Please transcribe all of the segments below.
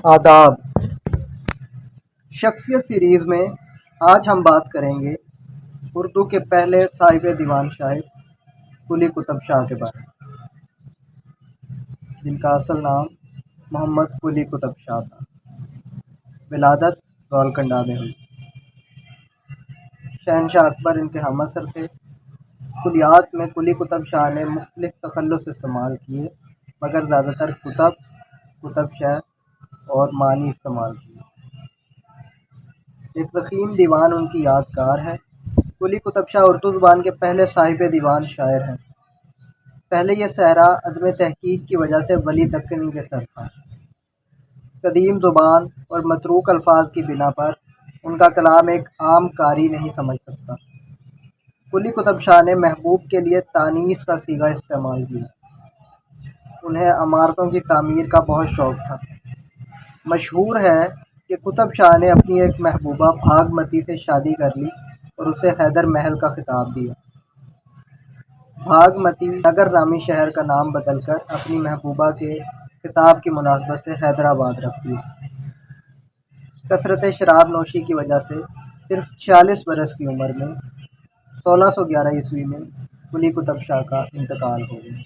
آداب۔ شخصیت سیریز میں آج ہم بات کریں گے اردو کے پہلے صاحب دیوان شاعر قلی قطب شاہ کے بارے میں، جن کا اصل نام محمد قلی قطب شاہ تھا۔ ولادت گولکنڈہ میں ہوئی۔ شہنشاہ اکبر ان کے ہم عصر تھے۔ کلیات میں قلی قطب شاہ نے مختلف تخلص استعمال کیے، مگر زیادہ تر قطب شاہ اور معنی استعمال کیے۔ ایک ضخیم دیوان ان کی یادگار ہے۔ قلی قطب شاہ اردو زبان کے پہلے صاحب دیوان شاعر ہیں۔ پہلے یہ صحرا عدم تحقیق کی وجہ سے ولی دکنی کے سر تھا۔ قدیم زبان اور متروک الفاظ کی بنا پر ان کا کلام ایک عام قاری نہیں سمجھ سکتا۔ قلی قطب شاہ نے محبوب کے لیے تانیث کا صیغہ استعمال کیا۔ انہیں عمارتوں کی تعمیر کا بہت شوق تھا۔ مشہور ہے کہ قطب شاہ نے اپنی ایک محبوبہ بھاگمتی سے شادی کر لی اور اسے حیدر محل کا خطاب دیا۔ بھاگمتی نگر نامی شہر کا نام بدل کر اپنی محبوبہ کے خطاب کی مناسبت سے حیدرآباد رکھ دیا۔ کثرت شراب نوشی کی وجہ سے صرف 46 برس کی عمر میں 1611 عیسوی میں قلی قطب شاہ کا انتقال ہو گیا۔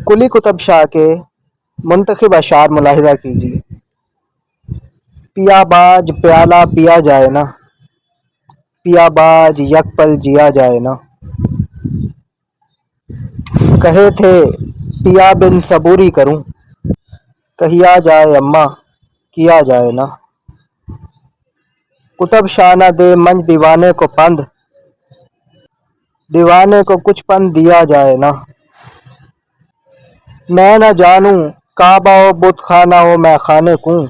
قلی قطب شاہ کے منتخب اشعار ملاحظہ کیجیے۔ پیا باج پیالہ پیا جائے نا، پیا باج یک پل جیا جائے نا، کہے تھے پیا بن صبوری کروں، کہیا جائے اماں کیا جائے نا۔ قطب شاہ نہ دے منج دیوانے کو پند، دیوانے کو کچھ پند دیا جائے نا۔ میں نہ جانوں کعبہ و بت خانہ و میں خانے کوں،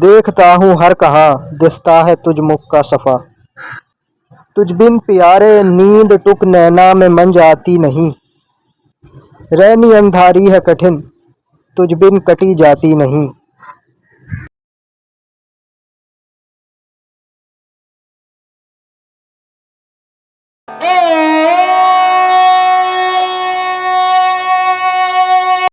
دیکھتا ہوں ہر کہاں دستہ ہے تجھ مکھ کا صفا۔ تجھ بن پیارے نیند ٹک نینا میں منج آتی نہیں، رہنی اندھاری ہے کٹھن تجھ بن کٹی جاتی نہیں۔